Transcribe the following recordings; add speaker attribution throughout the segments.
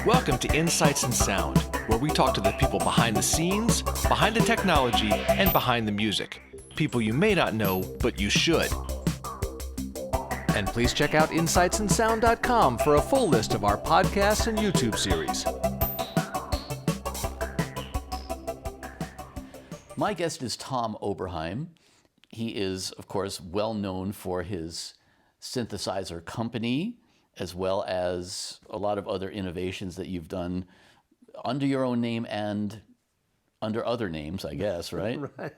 Speaker 1: Welcome to Insights in Sound, where we talk to the people behind the scenes, behind the technology, and behind the music. People you may not know, but you should. And please check out insightsinsound.com for a full list of our podcasts and YouTube series.
Speaker 2: My guest is Tom Oberheim. He is, of course, well known for his synthesizer company, as well as a lot of other innovations that you've done under your own name and under other names, I guess, right?
Speaker 3: Right.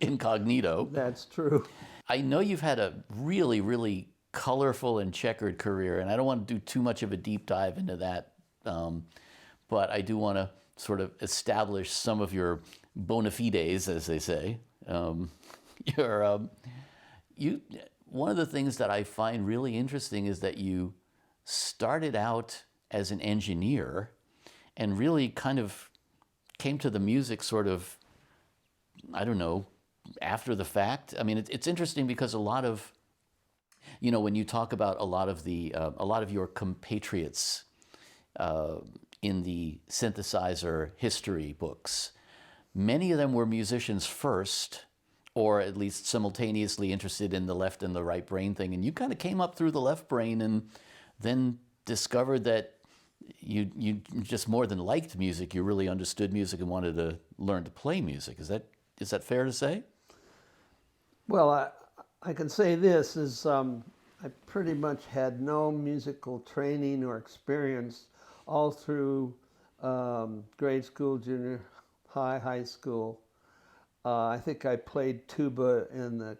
Speaker 2: Incognito.
Speaker 3: That's true.
Speaker 2: I know you've had a really, really colorful and checkered career, and I don't want to do too much of a deep dive into that, but I do want to sort of establish some of your bona fides, as they say. One of the things that I find really interesting is that you started out as an engineer and really kind of came to the music sort of, I don't know, after the fact. I mean, it's interesting because a lot of, you know, when you talk about a lot of your compatriots in the synthesizer history books, many of them were musicians first, or at least simultaneously interested in the left and the right brain thing. And you kind of came up through the left brain and then discovered that you just more than liked music, you really understood music and wanted to learn to play music. Is that fair to say?
Speaker 3: Well, I can say this is I pretty much had no musical training or experience all through grade school, junior high, high school. I think I played tuba in the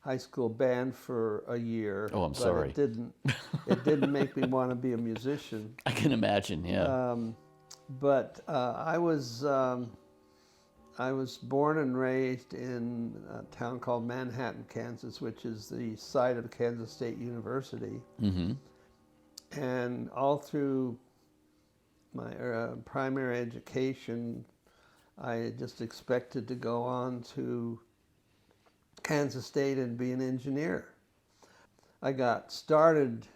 Speaker 3: high school band for a year.
Speaker 2: Oh, I'm sorry.
Speaker 3: It didn't make me want to be a musician.
Speaker 2: I can imagine, yeah.
Speaker 3: But I was born and raised in a town called Manhattan, Kansas, which is the site of Kansas State University. Mm-hmm. And all through my primary education, I just expected to go on to Kansas State and be an engineer. I got started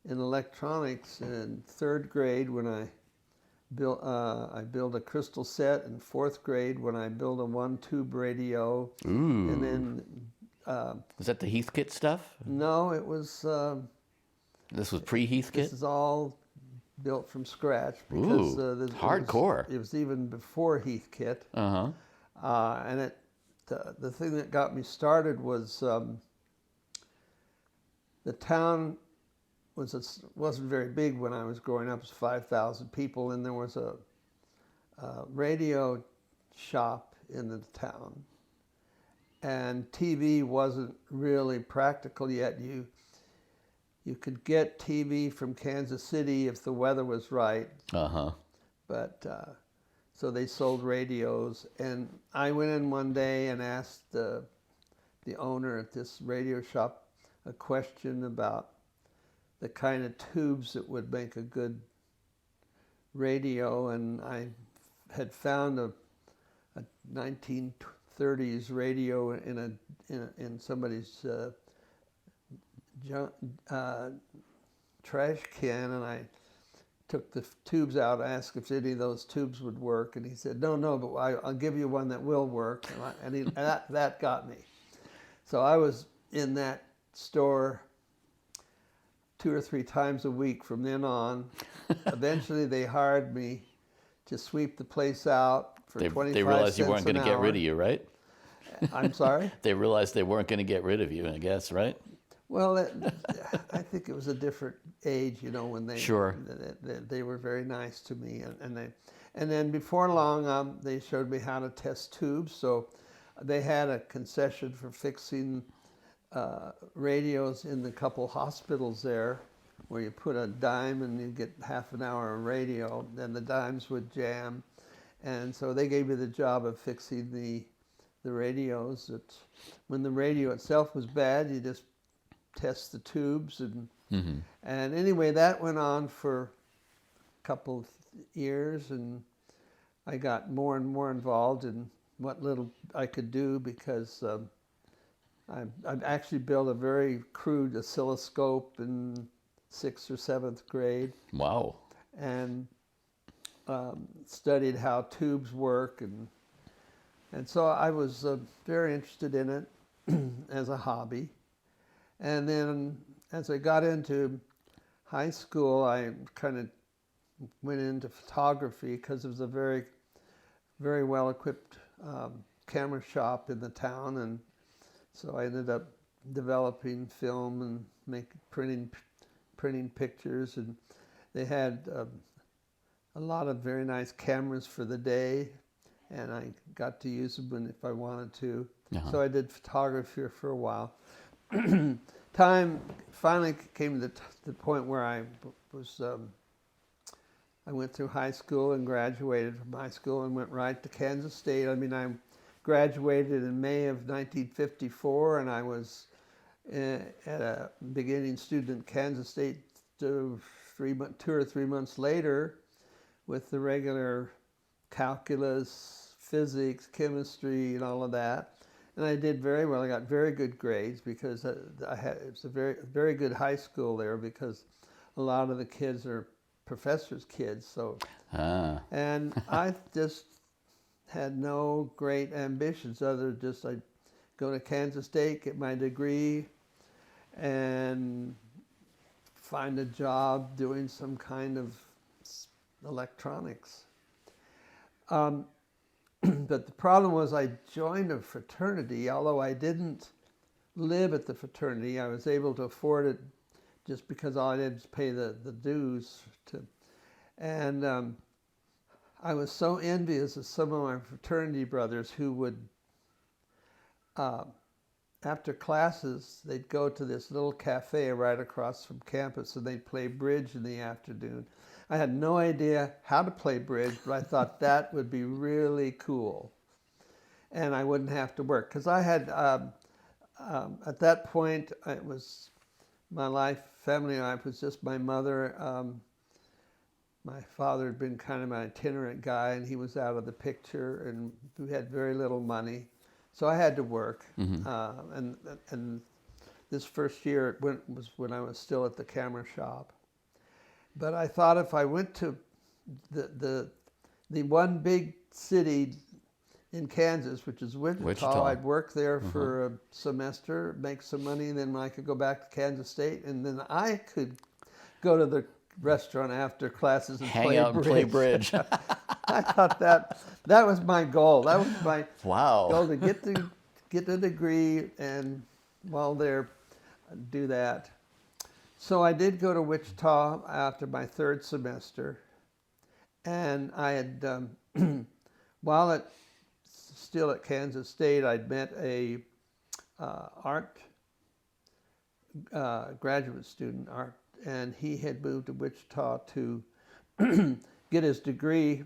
Speaker 3: in electronics in third grade when I built a crystal set, in fourth grade when I built a one-tube radio.
Speaker 2: Ooh.
Speaker 3: And then
Speaker 2: Was that the Heathkit stuff?
Speaker 3: no, it was
Speaker 2: This was pre-Heathkit?
Speaker 3: this is all built from scratch because
Speaker 2: hardcore.
Speaker 3: It was even before Heathkit.
Speaker 2: Uh-huh.
Speaker 3: And the thing that got me started was the town wasn't very big when I was growing up. It was 5,000 people, and there was a radio shop in the town. And TV wasn't really practical yet. You could get TV from Kansas City if the weather was right.
Speaker 2: Uh-huh.
Speaker 3: But so they sold radios, and I went in one day and asked the owner at this radio shop a question about the kind of tubes that would make a good radio, and I had found a 1930s radio in somebody's trash can, and I took the tubes out, asked if any of those tubes would work, and he said, no, but I'll give you one that will work, and that got me. So I was in that store 2 or 3 times a week from then on. Eventually they hired me to sweep the place out for 25 cents an hour. They
Speaker 2: realized you weren't going to get rid of you, right?
Speaker 3: I'm sorry?
Speaker 2: They realized they weren't going to get rid of you, I guess, right?
Speaker 3: Well, I think it was a different age, you know, when they
Speaker 2: Sure.
Speaker 3: They were very nice to me, and then before long they showed me how to test tubes. So they had a concession for fixing radios in the couple hospitals there, where you put a dime and you get half an hour of radio. Then the dimes would jam, and so they gave me the job of fixing the radios. When the radio itself was bad, you just test the tubes, and anyway, that went on for a couple of years, and I got more and more involved in what little I could do, because I actually built a very crude oscilloscope in 6th or 7th grade.
Speaker 2: Wow.
Speaker 3: and studied how tubes work, and so I was very interested in it as a hobby. And then as I got into high school, I kind of went into photography because it was a very, very well-equipped camera shop in the town, and so I ended up developing film and printing pictures, and they had a lot of very nice cameras for the day, and I got to use them if I wanted to. So I did photography for a while. Time finally came to the point where I went through high school and graduated from high school and went right to Kansas State. I mean, I graduated in May of 1954, and I was at a beginning student at Kansas State 2 or 3 months later with the regular calculus, physics, chemistry, and all of that. And I did very well. I got very good grades because it was a very good high school there, because a lot of the kids are professors' kids. So, and I just had no great ambitions other than just I'd go to Kansas State, get my degree, and find a job doing some kind of electronics. But the problem was I joined a fraternity. Although I didn't live at the fraternity, I was able to afford it just because all I did was pay the dues. And I was so envious of some of my fraternity brothers who would, after classes, they'd go to this little cafe right across from campus, and they'd play bridge in the afternoon. I had no idea how to play bridge, but I thought that would be really cool. And I wouldn't have to work. Because I had, at that point, it was my family life was just my mother. My father had been kind of an itinerant guy, and he was out of the picture, and we had very little money. So I had to work. And this first year was when I was still at the camera shop. But I thought if I went to the one big city in Kansas, which is Wichita, I'd work there for a semester, make some money, and then I could go back to Kansas State, and then I could go to the restaurant after classes and
Speaker 2: hang out and play bridge.
Speaker 3: I thought that was my goal. That was my goal, to get the degree, and while there, do that. So I did go to Wichita after my third semester, and I had, while still at Kansas State, I'd met a art graduate student, and he had moved to Wichita to get his degree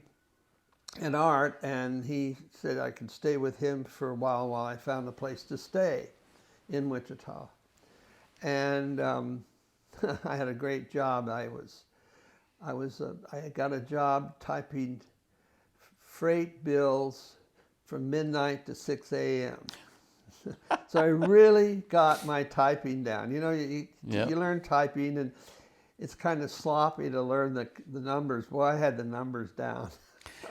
Speaker 3: in art, and he said I could stay with him for a while I found a place to stay in Wichita. And I had a great job. I got a job typing freight bills from midnight to 6 a.m. So I really got my typing down. You know, you learn typing, and it's kind of sloppy to learn the numbers. Well, I had the numbers down.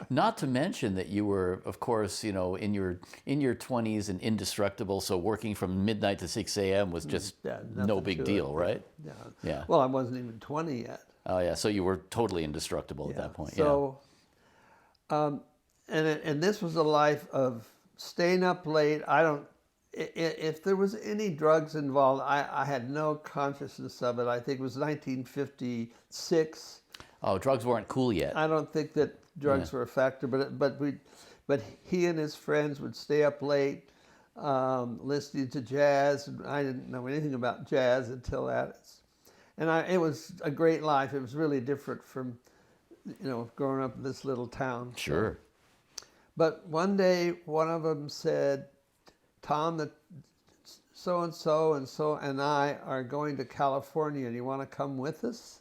Speaker 2: Not to mention that you were, of course, you know, in your 20s and indestructible. So working from midnight to 6 a.m. was just no big deal, right?
Speaker 3: Yeah. Well, I wasn't even 20 yet.
Speaker 2: Oh yeah. So you were totally indestructible at that point.
Speaker 3: So, and this was a life of staying up late. If there was any drugs involved, I had no consciousness of it. I think it was 1956.
Speaker 2: Oh, drugs weren't cool yet.
Speaker 3: I don't think that drugs were a factor, but he and his friends would stay up late listening to jazz, and I didn't know anything about jazz until that. And it was a great life. It was really different from, growing up in this little town.
Speaker 2: Sure.
Speaker 3: But one day, one of them said, "Tom, that so and I are going to California. Do you want to come with us?"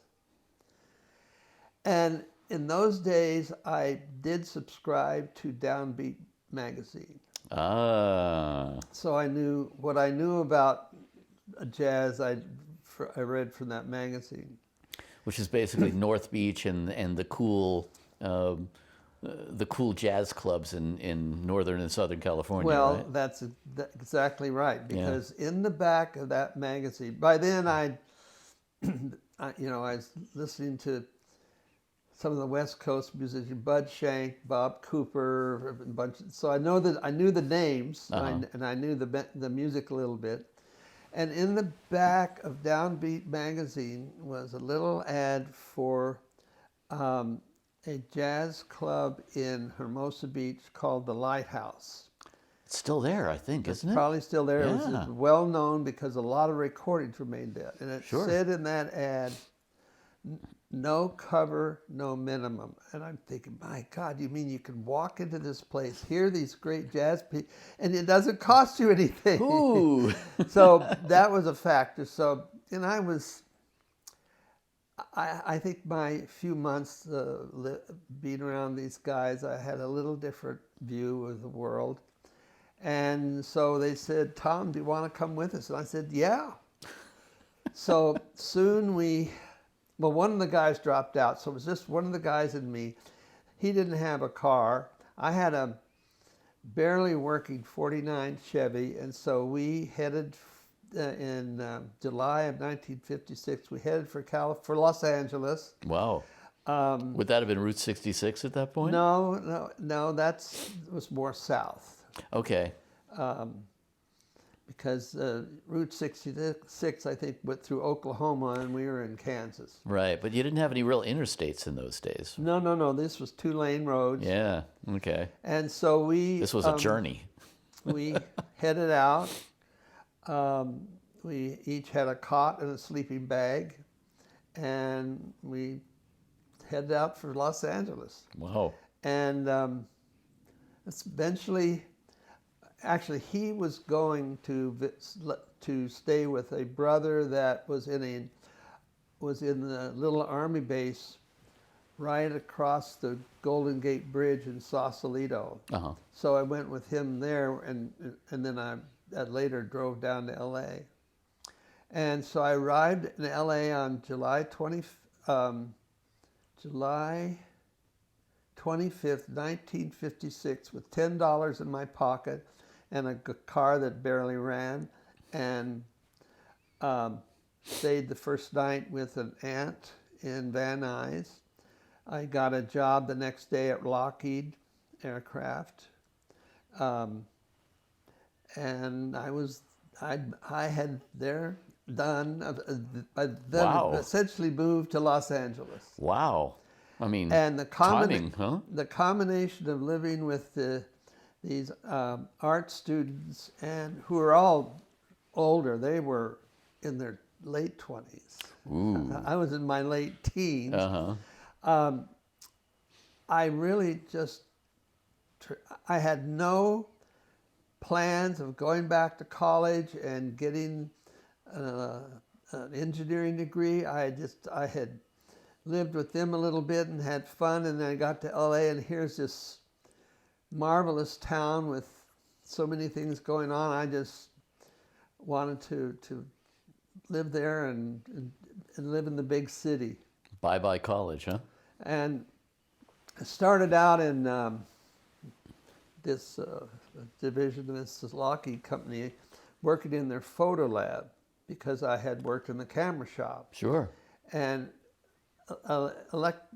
Speaker 3: And in those days, I did subscribe to Downbeat magazine. So I knew what I knew about jazz. I read from that magazine.
Speaker 2: which is basically North Beach and the cool jazz clubs in northern and southern California.
Speaker 3: Well,
Speaker 2: right?
Speaker 3: that's exactly right. Because in the back of that magazine, by then I was listening to some of the West Coast musicians, Bud Shank, Bob Cooper, a bunch. So I knew the names, and I knew the music a little bit. And in the back of Downbeat magazine was a little ad for a jazz club in Hermosa Beach called the Lighthouse.
Speaker 2: It's still there, I think, isn't it?
Speaker 3: Probably still there.
Speaker 2: Yeah.
Speaker 3: It was well known because a lot of recordings were made there. And it
Speaker 2: Sure.
Speaker 3: said in that ad, no cover, no minimum. And I'm thinking, my God, you mean you can walk into this place, hear these great jazz people, and it doesn't cost you anything?
Speaker 2: Ooh.
Speaker 3: So that was a factor. So, and I think my few months being around these guys, I had a little different view of the world. And so they said, Tom, do you want to come with us? And I said, yeah. So soon one of the guys dropped out. So it was just one of the guys and me. He didn't have a car. I had a barely working 49 Chevy. And so we headed in July of 1956, we headed for Los Angeles.
Speaker 2: Wow. Would that have been Route 66 at that point?
Speaker 3: No, it was more south.
Speaker 2: Okay.
Speaker 3: Because Route 66, I think, went through Oklahoma, and we were in Kansas.
Speaker 2: Right, but you didn't have any real interstates in those days.
Speaker 3: No. This was 2-lane roads.
Speaker 2: Yeah, okay.
Speaker 3: And so
Speaker 2: This was a journey.
Speaker 3: We headed out. We each had a cot and a sleeping bag, and we headed out for Los Angeles.
Speaker 2: Wow.
Speaker 3: And eventually, actually, he was going to stay with a brother that was in the little army base right across the Golden Gate Bridge in Sausalito.
Speaker 2: Uh-huh.
Speaker 3: So I went with him there, and then I later drove down to L.A. And so I arrived in L.A. on July 25th, 1956, with $10 in my pocket and a car that barely ran, and stayed the first night with an aunt in Van Nuys. I got a job the next day at Lockheed Aircraft, and I had there done. Then
Speaker 2: Wow.
Speaker 3: essentially moved to Los Angeles.
Speaker 2: Wow. I mean,
Speaker 3: And
Speaker 2: timing, huh?
Speaker 3: the combination of living with these art students, and who are all older, they were in their late 20s.
Speaker 2: Ooh.
Speaker 3: I was in my late teens.
Speaker 2: Uh-huh.
Speaker 3: I really I had no plans of going back to college and getting an engineering degree. I had lived with them a little bit and had fun, and then I got to LA, and here's this marvelous town with so many things going on. I just wanted to live there and live in the big city.
Speaker 2: Bye-bye college, huh?
Speaker 3: And I started out in this division of this Lockheed company, working in their photo lab, because I had worked in the camera shop.
Speaker 2: Sure.
Speaker 3: And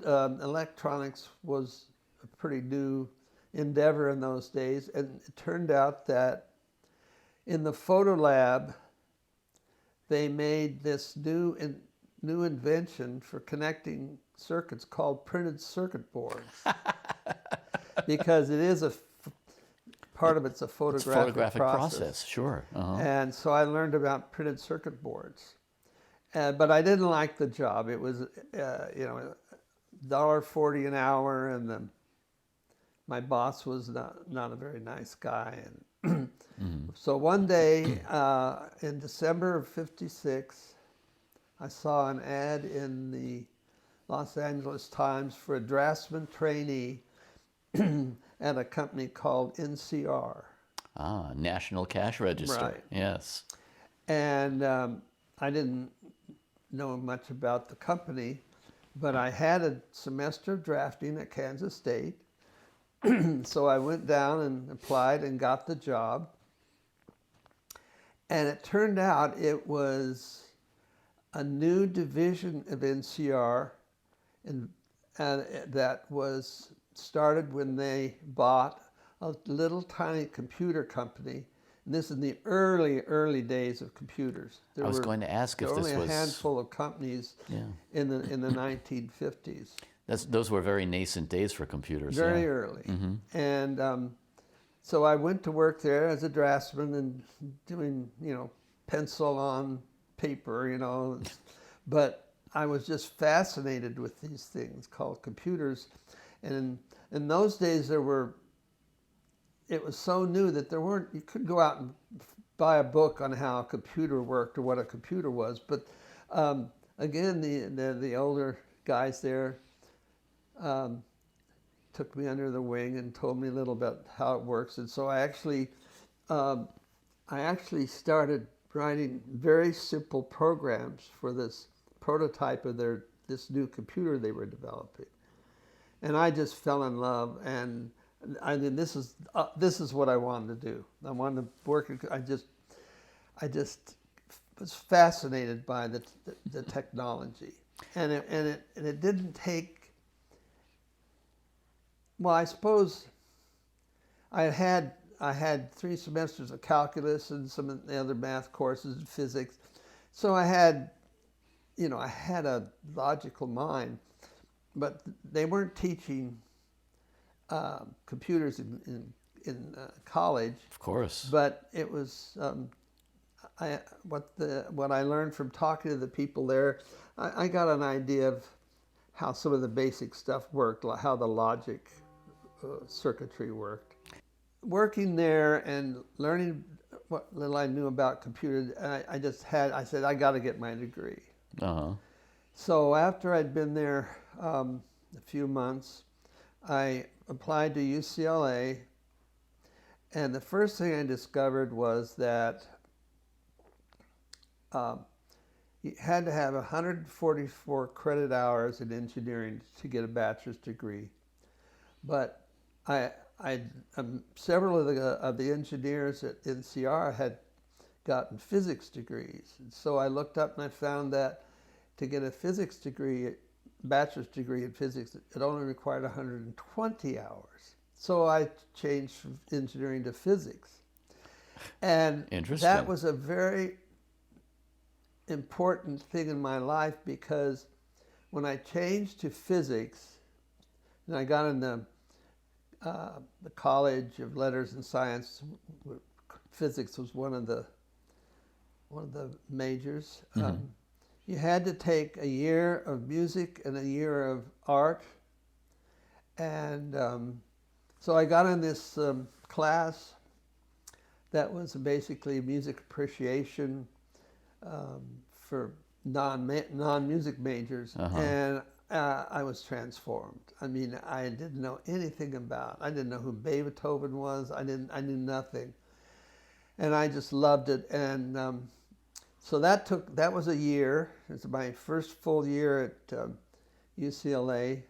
Speaker 3: electronics was a pretty new endeavor in those days, and it turned out that in the photo lab they made this new invention for connecting circuits called printed circuit boards. Because it is part of it's a photographic process.
Speaker 2: Sure. Uh-huh.
Speaker 3: And so I learned about printed circuit boards. But I didn't like the job. It was, $1.40 an hour, and my boss was not a very nice guy. And so one day in December of '56, I saw an ad in the Los Angeles Times for a draftsman trainee at a company called NCR.
Speaker 2: National Cash Register.
Speaker 3: Right.
Speaker 2: Yes.
Speaker 3: And I didn't know much about the company, But I had a semester of drafting at Kansas State, so I went down and applied and got the job. And it turned out it was a new division of NCR, and that was started when they bought a little tiny computer company. And this is in the early days of computers.
Speaker 2: I was going to ask if this was...
Speaker 3: There were only a handful of companies in the 1950s.
Speaker 2: Those were very nascent days for computers.
Speaker 3: Very early. And so I went to work there as a draftsman and doing, pencil on paper, But I was just fascinated with these things called computers. And in those days it was so new that you couldn't go out and buy a book on how a computer worked or what a computer was. But again, the older guys there took me under the wing and told me a little bit how it works. And so I actually started writing very simple programs for this prototype of this new computer they were developing. And I just fell in love, and this is what I wanted to do. I wanted to work. I just was fascinated by the technology, and it didn't take. Well, I suppose I had 3 semesters of calculus and some of the other math courses and physics, so I had a logical mind, but they weren't teaching computers in college.
Speaker 2: Of course.
Speaker 3: But it was what I learned from talking to the people there. I got an idea of how some of the basic stuff worked, how the logic circuitry worked. Working there and learning what little I knew about computers, I said, I got to get my degree. So after I'd been there a few months, I applied to UCLA, and the first thing I discovered was that you had to have 144 credit hours in engineering to get a bachelor's degree. But several of the engineers at NCR had gotten physics degrees. And so I looked up and I found that to get a physics degree, bachelor's degree in physics, it only required 120 hours. So I changed from engineering to physics. And that was a very important thing in my life, because when I changed to physics, and I got in the College of Letters and Science, physics was one of the majors. You had to take a year of music and a year of art, and so I got in this class that was basically music appreciation for non-music majors, and I was transformed. I mean, I didn't know anything about. I didn't know who Beethoven was. I knew nothing, and I just loved it. And so that was a year. It was my first full year at UCLA.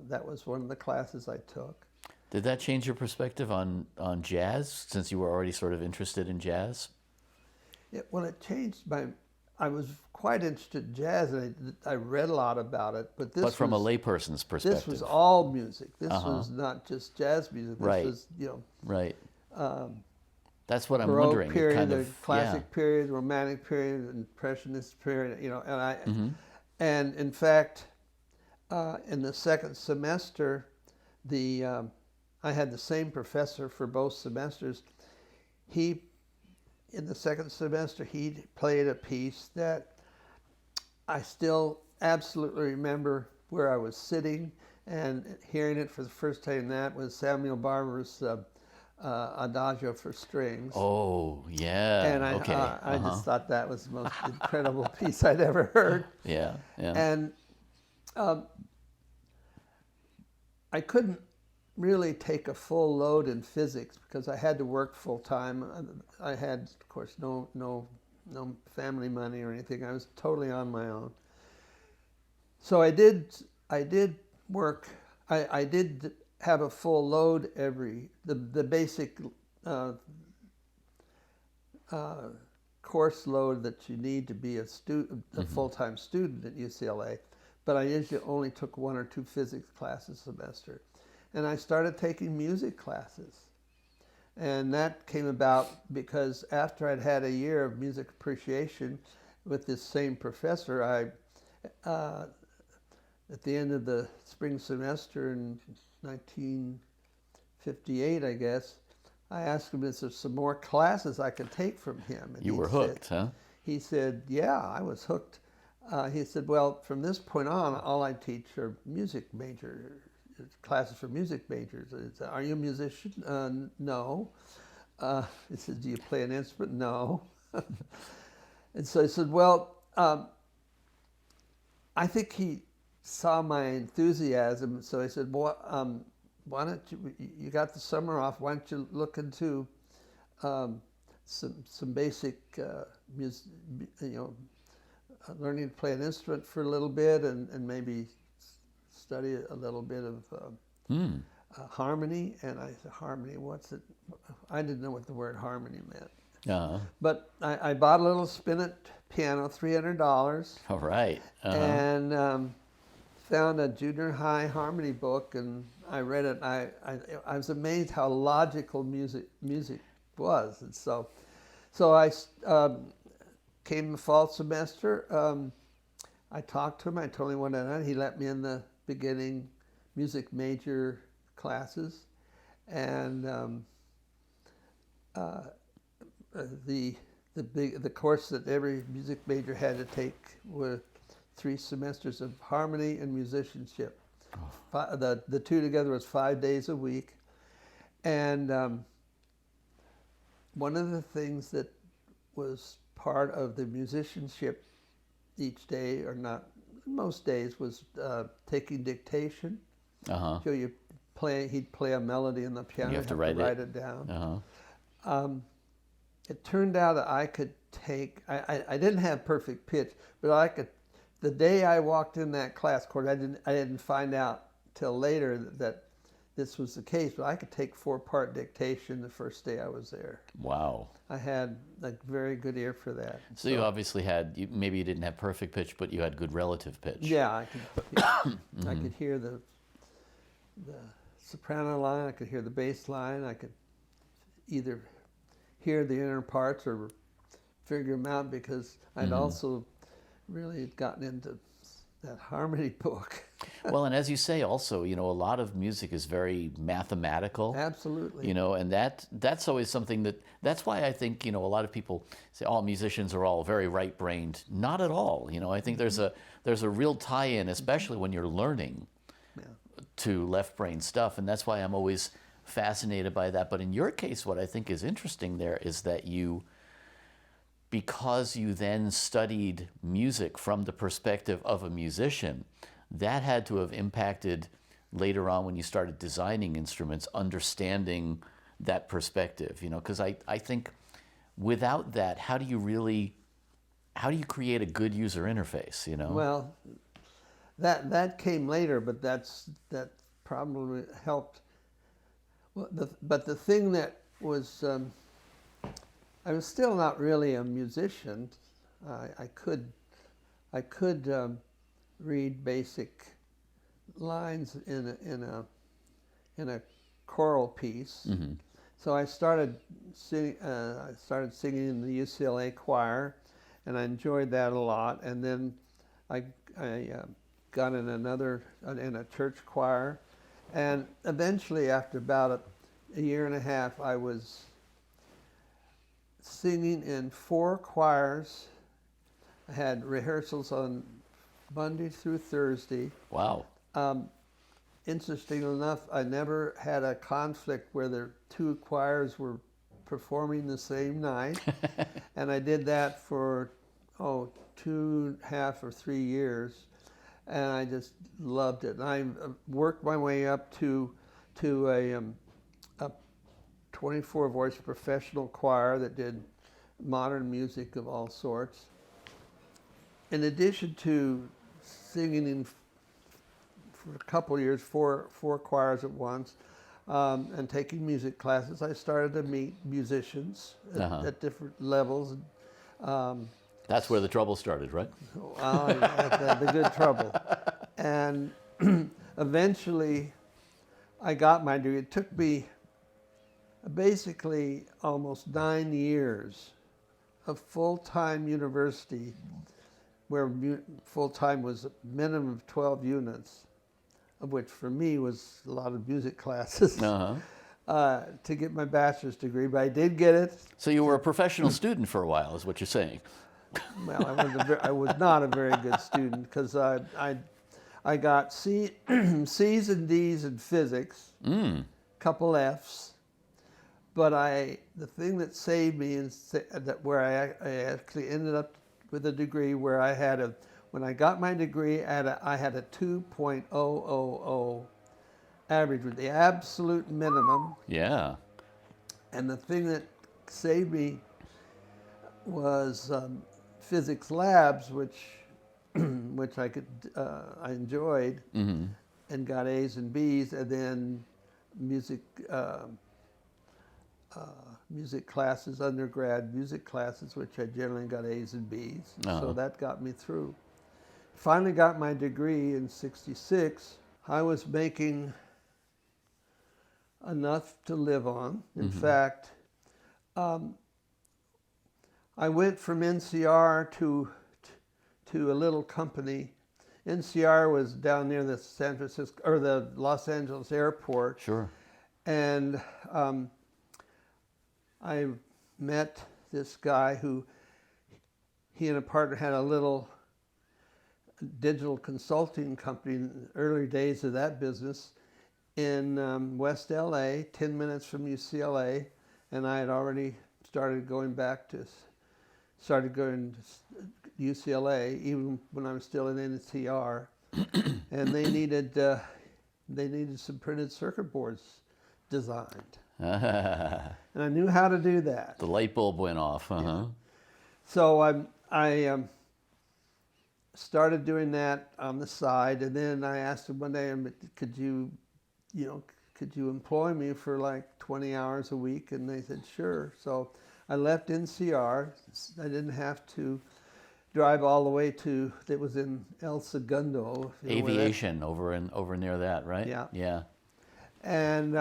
Speaker 3: That was one of the classes I took.
Speaker 2: Did that change your perspective on jazz, since you were already sort of interested in jazz?
Speaker 3: Well, it changed I was quite interested in jazz, and I read a lot about it. But
Speaker 2: from a layperson's perspective.
Speaker 3: This was all music. This was not just jazz music. This was,
Speaker 2: Right. That's what I'm
Speaker 3: Baroque
Speaker 2: wondering.
Speaker 3: period, the classic period, romantic period, impressionist period. And in fact, in the second semester, I had the same professor for both semesters. In the second semester, he played a piece that I still absolutely remember where I was sitting and hearing it for the first time. That was Samuel Barber's Adagio for Strings.
Speaker 2: Oh, yeah.
Speaker 3: And I just thought that was the most incredible piece I'd ever heard.
Speaker 2: Yeah.
Speaker 3: And I couldn't really take a full load in physics because I had to work full time. I had, of course, no family money or anything. I was totally on my own. So I did work. I did have a full load the basic course load that you need to be a full-time student at UCLA, but I usually only took 1 or 2 physics classes a semester. And I started taking music classes. And that came about because after I'd had a year of music appreciation with this same professor, at the end of the spring semester in 1958, I guess, I asked him if there's some more classes I could take from him. And
Speaker 2: you were hooked, huh?
Speaker 3: He said, yeah, I was hooked. He said, well, from this point on, all I teach are music major classes for music majors. Said, are you a musician? No. He said, do you play an instrument? No. And so I said, well, I think he saw my enthusiasm. So I said, well, why don't you got the summer off, why don't you look into some basic music, learning to play an instrument for a little bit and maybe study a little bit of harmony. And I said, harmony, what's it? I didn't know what the word harmony meant. But I bought a little spinet piano, $300.
Speaker 2: All right.
Speaker 3: And found a junior high harmony book, and I read it. I was amazed how logical music was. And so I came the fall semester. I talked to him. I told him what I did. He let me in the beginning music major classes, and the course that every music major had to take were 3 semesters of harmony and musicianship. The two together was 5 days a week, and one of the things that was part of the musicianship each day, or not most days, was taking dictation. So he'd play a melody on the piano.
Speaker 2: You have to write
Speaker 3: it down. It turned out that I could take. I didn't have perfect pitch, but I could. The day I walked in that class, of course, I didn't find out till later that this was the case, but I could take 4-part dictation the first day I was there.
Speaker 2: Wow.
Speaker 3: I had a very good ear for that.
Speaker 2: So you obviously had, maybe you didn't have perfect pitch, but you had good relative pitch.
Speaker 3: Yeah, I could hear the soprano line, I could hear the bass line, I could either hear the inner parts or figure them out, because I'd also really gotten into that harmony book.
Speaker 2: Well, and as you say also, a lot of music is very mathematical.
Speaker 3: Absolutely.
Speaker 2: And that's always something that's why I think, a lot of people say all musicians are all very right-brained. Not at all. I think there's a real tie-in, especially when you're learning to left-brain stuff, and that's why I'm always fascinated by that. But in your case, what I think is interesting there is that because you then studied music from the perspective of a musician, that had to have impacted later on when you started designing instruments, understanding that perspective, because I think without that, how do you create a good user interface,
Speaker 3: Well, that came later, but that probably helped. Well, but the thing that was, I was still not really a musician. I could read basic lines in a choral piece. So I started singing in the UCLA choir, and I enjoyed that a lot. And then I got in a church choir, and eventually, after about a year and a half, I was singing in 4 choirs. I had rehearsals on Monday through Thursday.
Speaker 2: Wow.
Speaker 3: Interestingly enough, I never had a conflict where the 2 choirs were performing the same night. And I did that for 2.5 or 3 years, and I just loved it. And I worked my way up to a 24-voice professional choir that did modern music of all sorts. In addition to singing for a couple of years, four choirs at once, and taking music classes. I started to meet musicians at different levels.
Speaker 2: That's where the trouble started, right?
Speaker 3: The good trouble. And eventually, I got my degree. It took me basically almost 9 years of full-time university, where full-time was a minimum of 12 units, of which for me was a lot of music classes, to get my bachelor's degree. But I did get it.
Speaker 2: So you were a professional student for a while, is what you're saying.
Speaker 3: Well, I was not a very good student, because I got C's and D's in physics, couple F's. But the thing that saved me is that where I actually ended up with a degree where when I got my degree, I had a 2.000 average, with the absolute minimum.
Speaker 2: Yeah.
Speaker 3: And the thing that saved me was physics labs, which I enjoyed, and got A's and B's, and then music classes, undergrad music classes, which I generally got A's and B's. So that got me through. Finally got my degree in '66. I was making enough to live on. In fact, I went from NCR to a little company. NCR was down near the San Francisco or the Los Angeles airport.
Speaker 2: Sure.
Speaker 3: And I met this guy who, he and a partner had a little digital consulting company in the early days of that business in West LA, 10 minutes from UCLA, and I had already started going to UCLA, even when I was still in NCR, and they needed some printed circuit boards designed. And I knew how to do that.
Speaker 2: The light bulb went off.
Speaker 3: Yeah. So I started doing that on the side, and then I asked them one day, could you employ me for like 20 hours a week? And they said, sure. So I left NCR. I didn't have to drive all the way to, it was in El Segundo.
Speaker 2: Aviation, over near that, right?
Speaker 3: Yeah.
Speaker 2: Yeah.
Speaker 3: And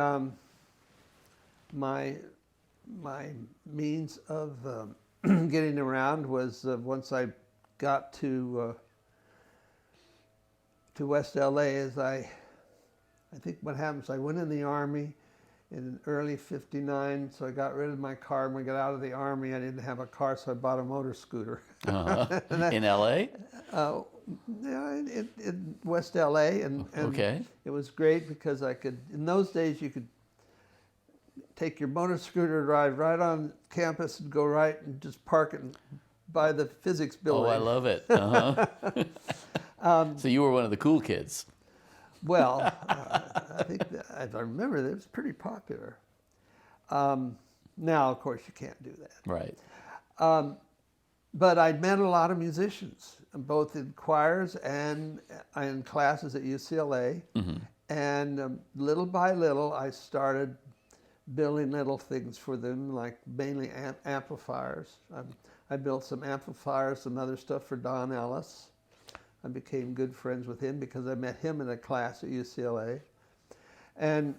Speaker 3: my means of getting around was once I got to West LA, is I think what happens, I went in the Army in early '59, so I got rid of my car. When I got out of the Army, I didn't have a car, so I bought a motor scooter.
Speaker 2: In LA?
Speaker 3: Yeah, in West LA, and
Speaker 2: Okay.
Speaker 3: It was great because I could, in those days, you could take your motor scooter, drive right on campus, and go right and just park it by the physics building.
Speaker 2: Oh, I love it. So you were one of the cool kids.
Speaker 3: Well, I think that, if I remember, that it was pretty popular. Now, of course, you can't do that.
Speaker 2: Right.
Speaker 3: But I'd met a lot of musicians, both in choirs and in classes at UCLA. And little by little, I started building little things for them, like mainly amplifiers. I built some amplifiers, some other stuff for Don Ellis. I became good friends with him because I met him in a class at UCLA. And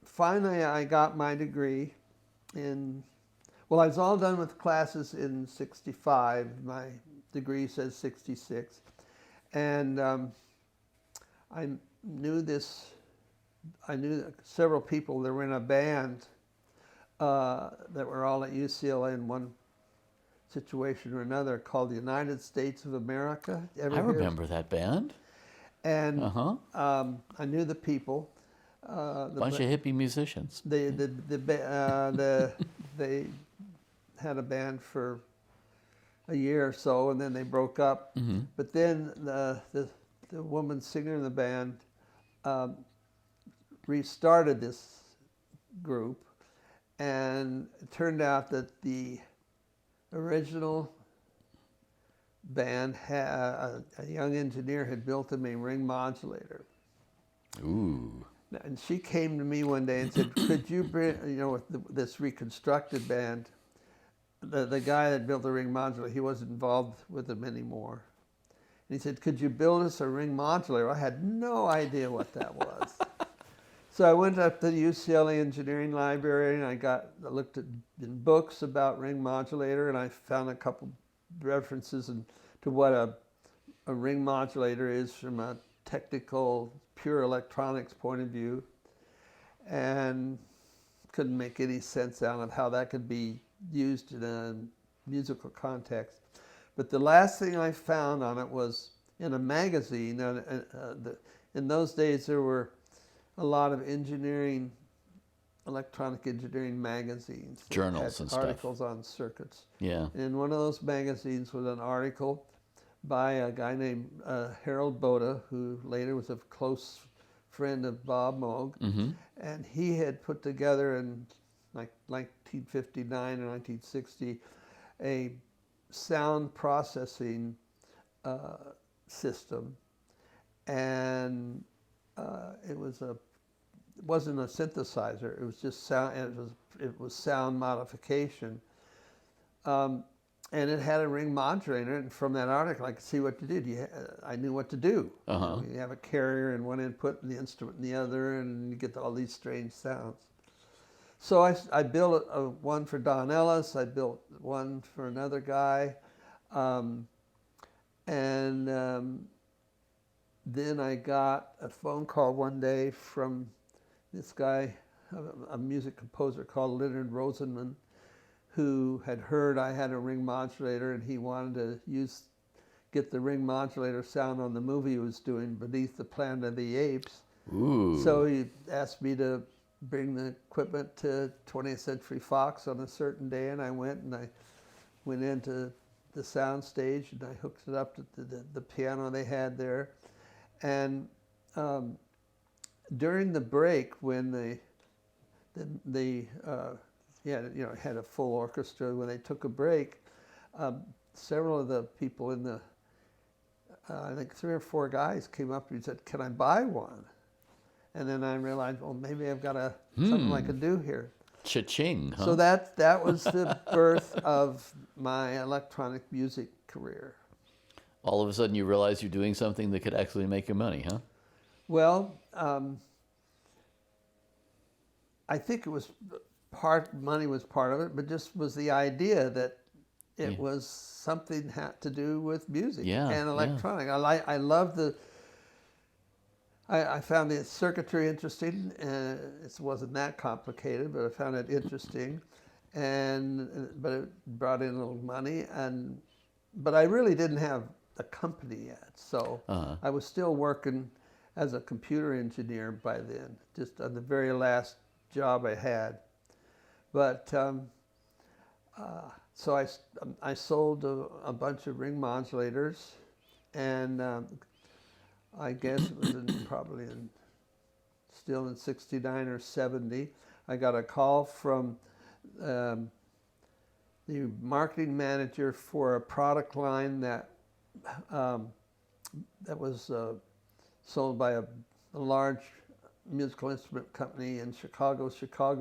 Speaker 3: finally, I got my degree well, I was all done with classes in '65. My degree says '66. And I knew several people that were in a band that were all at UCLA in one situation or another, called the United States of America.
Speaker 2: I remember that band.
Speaker 3: And I knew the people.
Speaker 2: Bunch of hippie musicians.
Speaker 3: They had a band for a year or so, and then they broke up. But then the woman singer in the band restarted this group, and it turned out that the original band, a young engineer had built them a ring modulator.
Speaker 2: Ooh.
Speaker 3: And she came to me one day and said, could you bring, with this reconstructed band, the guy that built the ring modulator, he wasn't involved with them anymore. And he said, could you build us a ring modulator? I had no idea what that was. So I went up to the UCLA Engineering Library and I looked in books about ring modulator, and I found a couple references to what a ring modulator is from a technical, pure electronics point of view, and couldn't make any sense out of how that could be used in a musical context. But the last thing I found on it was in a magazine. In those days there were a lot of electronic engineering magazines.
Speaker 2: Journals and stuff.
Speaker 3: Articles on circuits.
Speaker 2: Yeah.
Speaker 3: And in one of those magazines was an article by a guy named Harold Boda, who later was a close friend of Bob Moog.
Speaker 2: Mm-hmm.
Speaker 3: And he had put together in 1959 or 1960 a sound processing system, and it wasn't a synthesizer. It was just sound. It was sound modification, and it had a ring modulator. And from that article, I could see what to do. I knew what to do.
Speaker 2: Uh-huh.
Speaker 3: You have a carrier in one input and the instrument in the other, and you get all these strange sounds. So I built one for Don Ellis. I built one for another guy, and then I got a phone call one day from this guy, a music composer called Leonard Rosenman, who had heard I had a ring modulator, and he wanted to get the ring modulator sound on the movie he was doing, Beneath the Planet of the Apes.
Speaker 2: Ooh.
Speaker 3: So he asked me to bring the equipment to 20th Century Fox on a certain day, and I went into the sound stage and I hooked it up to the piano they had there. And during the break, when had a full orchestra, when they took a break, several of the people in the I think 3 or 4 guys came up to me and said, "Can I buy one?" And then I realized, well, maybe I've got something I could do here.
Speaker 2: Cha-ching, huh?
Speaker 3: So that was the birth of my electronic music career.
Speaker 2: All of a sudden you realize you're doing something that could actually make you money, huh?
Speaker 3: Well, I think it was money was part of it, but just was the idea that it was something had to do with music and electronic. Yeah. I love I found the circuitry interesting, and it wasn't that complicated, but I found it interesting, but it brought in a little money, but I really didn't have a company yet, so I was still working as a computer engineer by then, just on the very last job I had. But so I sold a bunch of ring modulators, and I guess it was still in 69 or 70. I got a call from the marketing manager for a product line that was sold by a large musical instrument company in Chicago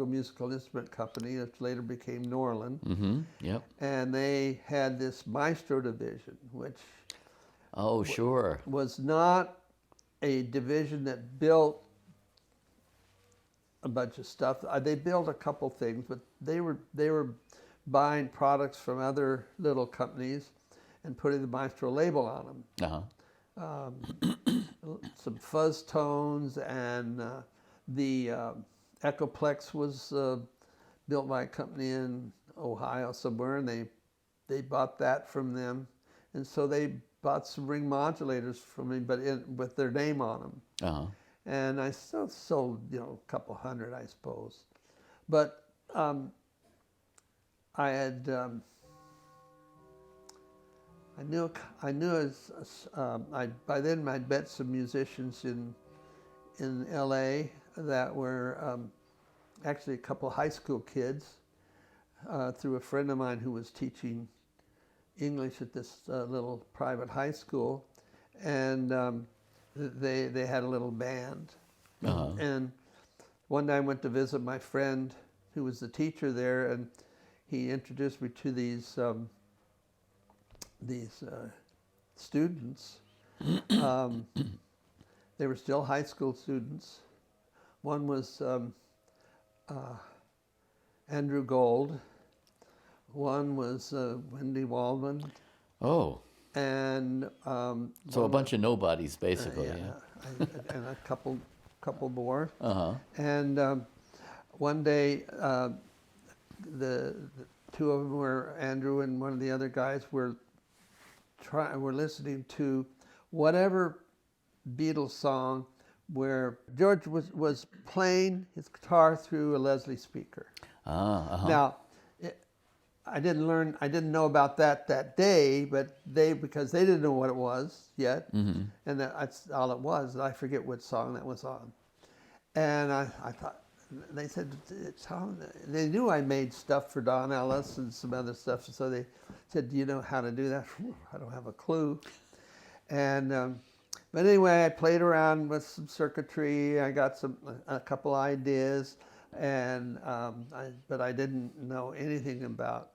Speaker 3: Musical Instrument Company, that later became Norland.
Speaker 2: Mm-hmm. Yep.
Speaker 3: And they had this Maestro division, which was not a division that built a bunch of stuff. They built a couple things, but they were buying products from other little companies and putting the Maestro label on them. Uh-huh. Some fuzz tones, and the Echoplex was built by a company in Ohio somewhere, and they bought that from them, and so they bought some ring modulators from me, but with their name on them. Uh-huh. And I still sold, a couple hundred, I suppose. But I had, by then I'd met some musicians in L.A. that were actually a couple high school kids through a friend of mine who was teaching English at this little private high school, and they had a little band. And one day I went to visit my friend who was the teacher there, and he introduced me to these students. They were still high school students. One was Andrew Gold. One was Wendy Waldman.
Speaker 2: Oh.
Speaker 3: And
Speaker 2: so a bunch of nobodies, basically.
Speaker 3: And a couple more.
Speaker 2: Uh-huh.
Speaker 3: And one day, the two of them were, Andrew and one of the other guys were listening to whatever Beatles song where George was playing his guitar through a Leslie speaker. Now, I didn't know about that day, but because they didn't know what it was yet, and that's all it was. I forget what song that was on. And I thought, they said, Tom, they knew I made stuff for Don Ellis and some other stuff, so they said, do you know how to do that? I don't have a clue. And but anyway, I played around with some circuitry. I got a couple ideas, and but I didn't know anything about.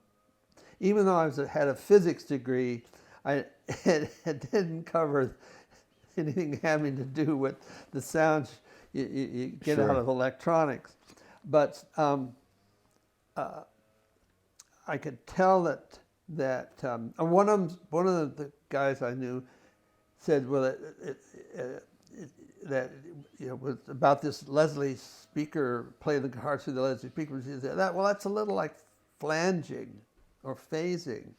Speaker 3: Even though I had a physics degree, it didn't cover anything having to do with the sounds you get out of electronics. But I could tell that one of the guys I knew said, well, that was about this Leslie speaker, playing the guitar through the Leslie speaker. He said, well, that's a little like flanging or phasing.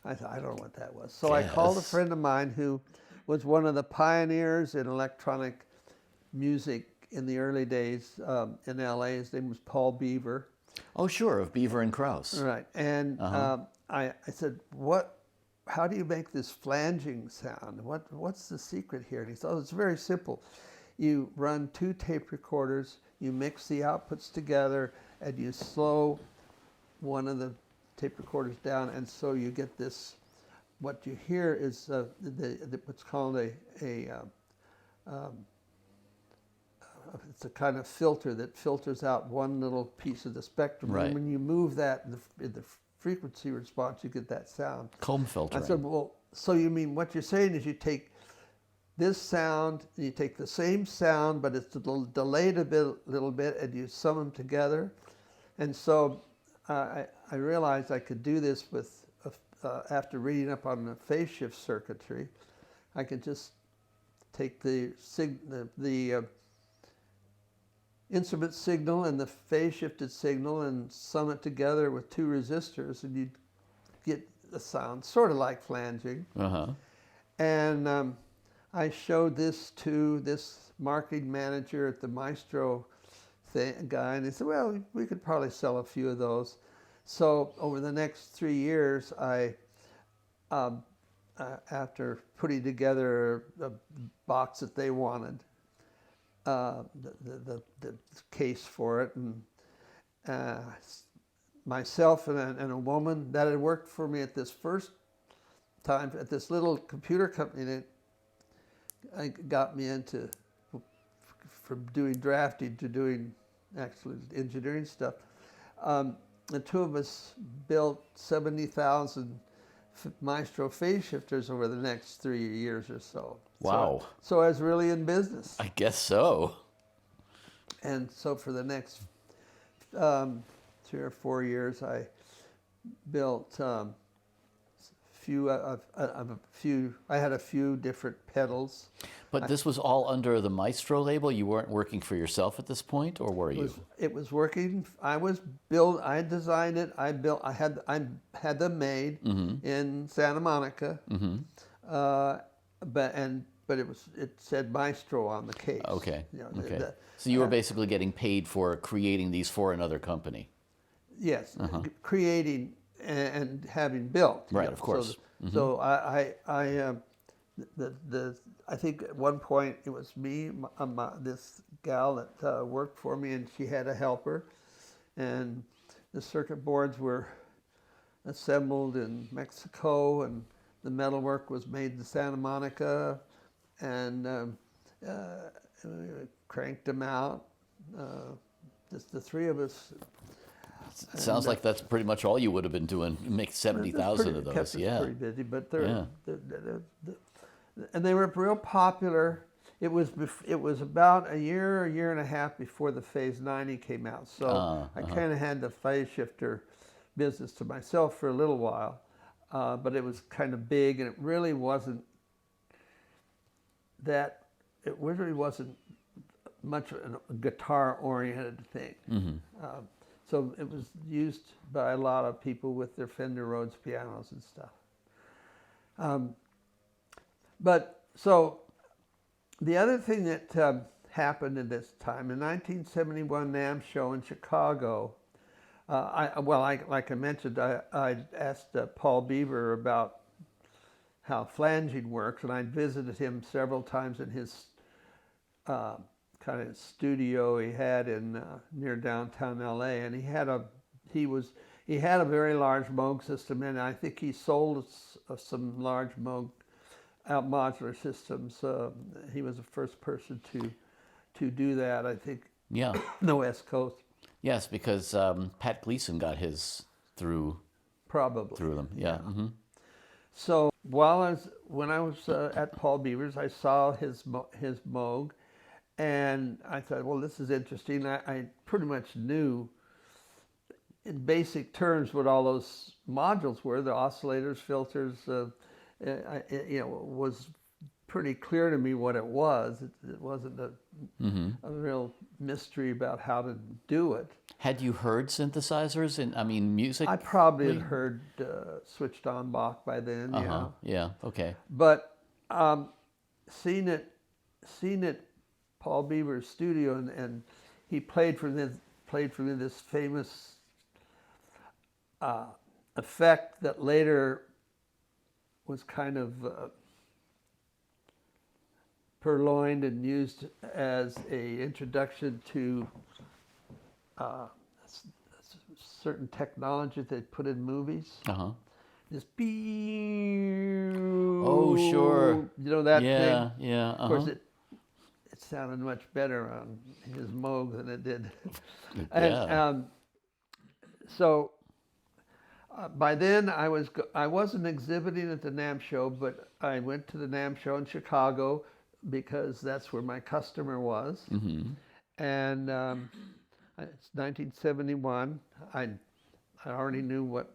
Speaker 3: I thought, I don't know what that was. So I called a friend of mine who was one of the pioneers in electronic music in the early days in LA. His name was Paul Beaver.
Speaker 2: Oh, sure, of Beaver and Krause.
Speaker 3: Right. And I said, how do you make this flanging sound? What's the secret here? And he said, it's very simple. You run 2 tape recorders, you mix the outputs together, and you slow one of the tape recorders down, and so you get this. What you hear is what's called it's a kind of filter that filters out one little piece of the spectrum.
Speaker 2: Right.
Speaker 3: And when you move that in the frequency response, you get that sound.
Speaker 2: Comb filtering.
Speaker 3: I said, well, so you mean what you're saying is you take this sound, you take the same sound, but it's delayed a little bit, and you sum them together. And so I realized I could do this with, after reading up on the phase shift circuitry, I could just take the instrument signal and the phase shifted signal and sum it together with 2 resistors, and you'd get a sound sort of like flanging. And I showed this to this marketing manager at the Maestro guy, and he said, well, we could probably sell a few of those. So over the next 3 years, I, after putting together a box that they wanted, the case for it, and myself and a woman that had worked for me at this first time at this little computer company that got me into, from doing drafting to doing actually engineering stuff. The 2 of us built 70,000 Maestro phase shifters over the next 3 years or so.
Speaker 2: Wow.
Speaker 3: So I was really in business.
Speaker 2: I guess so.
Speaker 3: And so for the next 3 or 4 years, I built I had a few different pedals.
Speaker 2: But this was all under the Maestro label? You weren't working for yourself at this point, or were you?
Speaker 3: It was working. I designed it. I had them made in Santa Monica. But it said Maestro on the case.
Speaker 2: Okay.
Speaker 3: Okay.
Speaker 2: So you were basically getting paid for creating these for another company.
Speaker 3: Yes, creating and having built.
Speaker 2: Right, of course.
Speaker 3: So I think at one point it was me, this gal that worked for me, and she had a helper, and the circuit boards were assembled in Mexico, and the metalwork was made in Santa Monica, and we cranked them out. Just the three of us.
Speaker 2: Sounds like that's pretty much all you would have been doing. Make 70,000 of those.
Speaker 3: Kept us
Speaker 2: Yeah.
Speaker 3: pretty busy, but
Speaker 2: Yeah.
Speaker 3: and they were real popular. It was about a year and a half before the Phase 90 came out, so I kind of had the phase shifter business to myself for a little while, but it was kind of big, and it really wasn't much a guitar-oriented thing. So it was used by a lot of people with their Fender Rhodes pianos and stuff. But so the other thing that happened at this time, in 1971 NAMM show in Chicago, like I mentioned, I asked Paul Beaver about how flanging works, and I visited him several times in his kind of studio he had in near downtown LA, and he had a very large Moog system, and I think he sold some large Moog modular systems. He was the first person to do that, I think.
Speaker 2: Yeah.
Speaker 3: The West Coast.
Speaker 2: Yes, because Pat Gleason got his through them. Yeah. Mm-hmm.
Speaker 3: So when I was at Paul Beaver's, I saw his Moog, and I thought, well, this is interesting. I pretty much knew in basic terms what all those modules were, the oscillators, filters. Was pretty clear to me what it was. It wasn't a real mystery about how to do it.
Speaker 2: Had you heard synthesizers music?
Speaker 3: I probably had heard Switched On Bach by then.
Speaker 2: Yeah. Okay.
Speaker 3: But seen it Paul Beaver's studio, and he played for me this famous effect that later was kind of purloined and used as a introduction to certain technology they put in movies. This
Speaker 2: oh, sure.
Speaker 3: You know that thing?
Speaker 2: Yeah.
Speaker 3: Of course, it sounded much better on his Moog than it did. And, so by then I wasn't exhibiting at the NAMM show, but I went to the NAMM show in Chicago because that's where my customer was. And it's 1971. I already knew what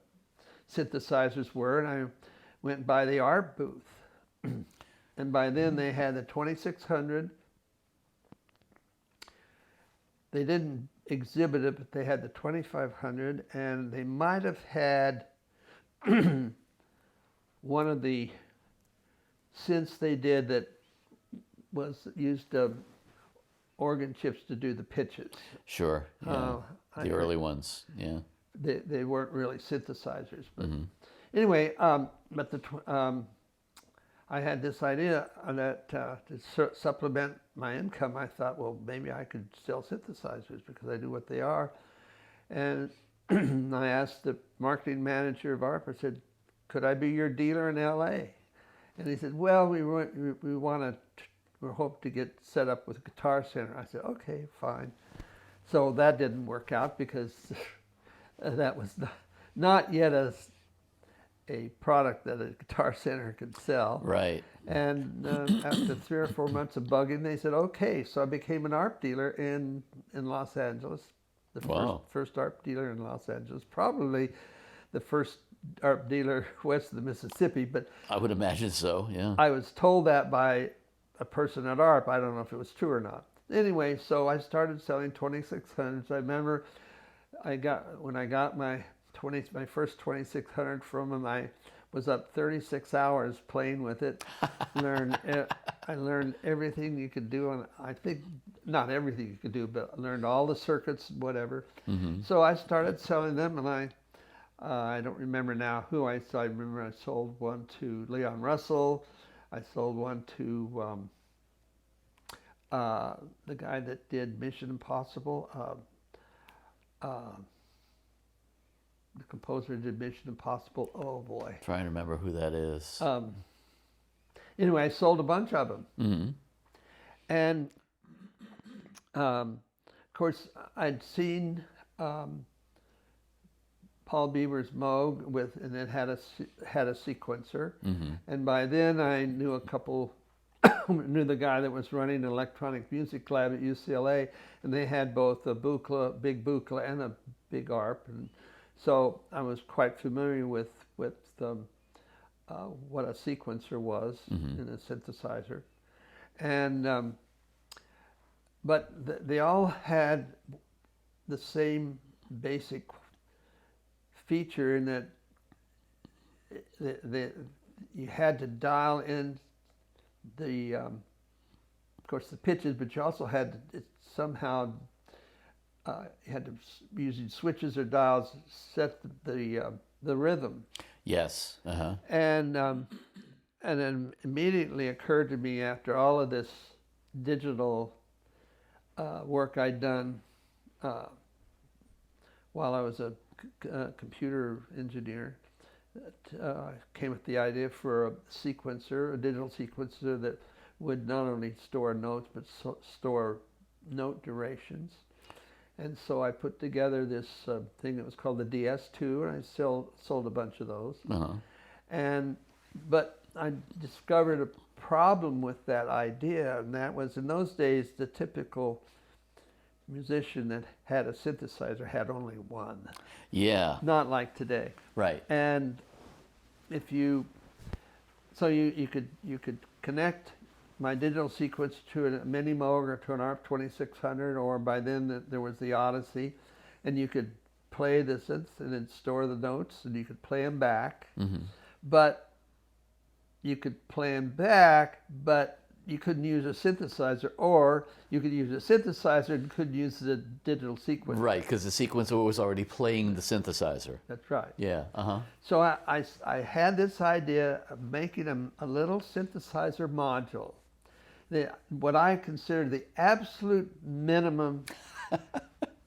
Speaker 3: synthesizers were, and I went by the art booth. And by then they had the 2600. They didn't exhibit it, but they had the 2500, and they might have had one of the synths they did that was used organ chips to do the pitches.
Speaker 2: Sure. Yeah. The early ones. Yeah.
Speaker 3: They weren't really synthesizers, but anyway, I had this idea that to supplement my income, I thought, well, maybe I could sell synthesizers because I knew what they are. And I asked the marketing manager of ARP, I said, could I be your dealer in LA? And he said, well, we hope to get set up with Guitar Center. I said, okay, fine. So that didn't work out because that was not yet a product that a Guitar Center could sell.
Speaker 2: Right.
Speaker 3: And after 3 or 4 months of bugging, they said, okay. So I became an ARP dealer in Los Angeles, the first ARP dealer in Los Angeles, probably the first ARP dealer west of the Mississippi. But
Speaker 2: I would imagine so, yeah.
Speaker 3: I was told that by a person at ARP. I don't know if it was true or not. Anyway, so I started selling 2600s. I remember when I got my first 2600 from him, I was up 36 hours playing with it. I learned everything you could do, and I think not everything you could do, but I learned all the circuits, whatever. So I started selling them, and I don't remember now who I sold. I remember I sold one to Leon Russell. I sold one to the guy that did Mission Impossible. the composer did Mission Impossible. Oh boy.
Speaker 2: Trying to remember who that is.
Speaker 3: Anyway, I sold a bunch of them.
Speaker 2: Mm-hmm.
Speaker 3: And of course, I'd seen Paul Beaver's Moog and it had a sequencer.
Speaker 2: Mm-hmm.
Speaker 3: And by then I knew knew the guy that was running an electronic music lab at UCLA, and they had both a big buchla and a big ARP. And so I was quite familiar with what a sequencer was in a synthesizer. And but they all had the same basic feature in that you had to dial in of course, the pitches, but you also had to somehow you had to, using switches or dials, set the rhythm.
Speaker 2: Yes. Uh-huh.
Speaker 3: And then immediately occurred to me after all of this digital work I'd done while I was a computer engineer, I came with the idea for a sequencer, a digital sequencer that would not only store notes but store note durations. And so I put together this thing that was called the DS2, and I sold a bunch of those.
Speaker 2: Uh-huh.
Speaker 3: But I discovered a problem with that idea, and that was, in those days, the typical musician that had a synthesizer had only one.
Speaker 2: Yeah.
Speaker 3: Not like today.
Speaker 2: Right.
Speaker 3: And if you could connect my digital sequence to a mini Moog or to an ARP 2600, or by then there was the Odyssey, and you could play the synth and then store the notes, and you could play them back.
Speaker 2: Mm-hmm.
Speaker 3: But you could play them back, but you couldn't use a synthesizer, or you could use a synthesizer and couldn't use the digital sequencer.
Speaker 2: Right, because the sequencer was already playing the synthesizer.
Speaker 3: That's right.
Speaker 2: Yeah. Uh-huh.
Speaker 3: So I had this idea of making a little synthesizer module, what I consider the absolute minimum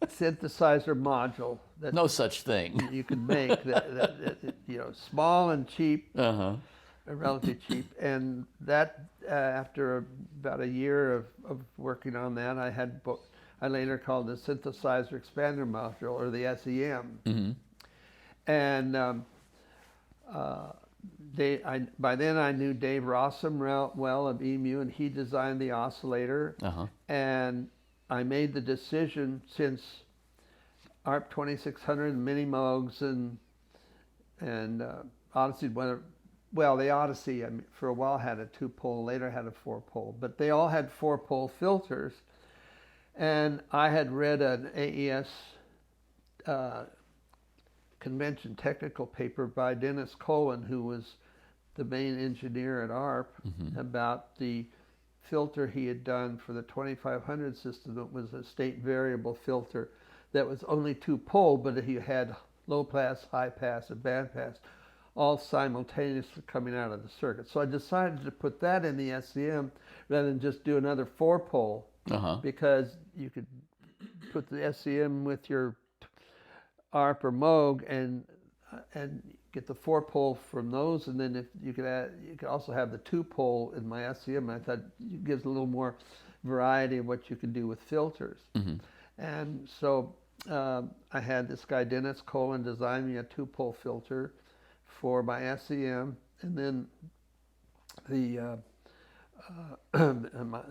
Speaker 3: synthesizer module. That
Speaker 2: no such thing.
Speaker 3: You could make that small and cheap.
Speaker 2: Uh-huh.
Speaker 3: Relatively cheap, and that after about a year of working on that, I later called the Synthesizer Expander Module, or the SEM.
Speaker 2: Mm-hmm.
Speaker 3: And by then I knew Dave Rossum well of EMU, and he designed the oscillator.
Speaker 2: Uh-huh. And
Speaker 3: I made the decision, since ARP 2600 and Mini Moogs and Odyssey, the Odyssey, for a while had a 2-pole, later had a 4-pole, but they all had 4-pole filters. And I had read an AES convention technical paper by Dennis Cohen, who was the main engineer at ARP, about the filter he had done for the 2500 system. That was a state variable filter that was only 2-pole, but he had low pass, high pass, and band pass, all simultaneously coming out of the circuit. So I decided to put that in the SEM rather than just do another 4-pole, because you could put the SEM with your ARP or Moog and get the 4-pole from those, and then if you could also have the 2-pole in my SEM. I thought it gives a little more variety of what you can do with filters. Mm-hmm. And so I had this guy Dennis Cohen design me a 2-pole filter for my SEM, and then the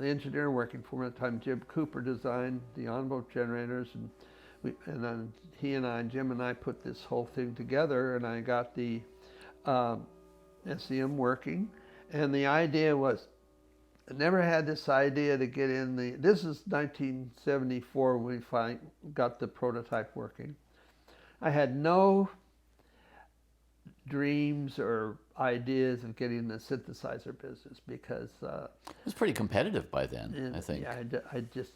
Speaker 3: engineer working for me at the time, Jim Cooper, designed the envelope generators, and then Jim and I put this whole thing together, and I got the SEM working. And the idea was, I never had this idea to get in this is 1974 when we finally got the prototype working. I had no dreams or ideas of getting in the synthesizer business, because
Speaker 2: it was pretty competitive by then, I think.
Speaker 3: Yeah, I just,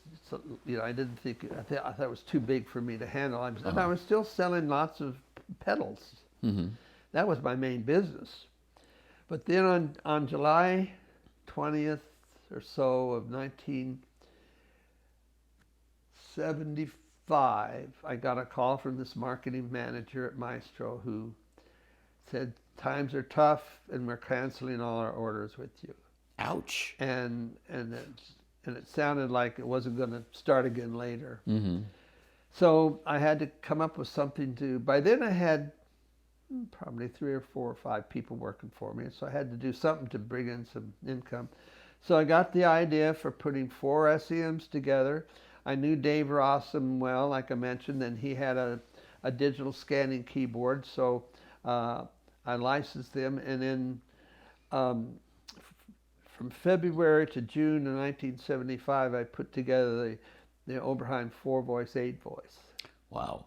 Speaker 3: I didn't think, I thought it was too big for me to handle. And I was still selling lots of pedals. Mm-hmm. That was my main business. But then on July 20th or so of 1974, I got a call from this marketing manager at Maestro who said, times are tough and we're canceling all our orders with you.
Speaker 2: Ouch.
Speaker 3: And it sounded like it wasn't going to start again later.
Speaker 2: Mm-hmm.
Speaker 3: So I had to come up with something to, by then I had probably 3 or 4 or 5 people working for me. So I had to do something to bring in some income. So I got the idea for putting 4 SEMs together. I knew Dave Rossum well, like I mentioned, and he had a digital scanning keyboard. So I licensed them, and then from February to June of 1975, I put together the Oberheim 4-voice, 8-voice.
Speaker 2: Wow.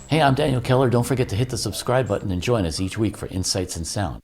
Speaker 2: Hey, I'm Daniel Keller. Don't forget to hit the subscribe button and join us each week for Insights in Sound.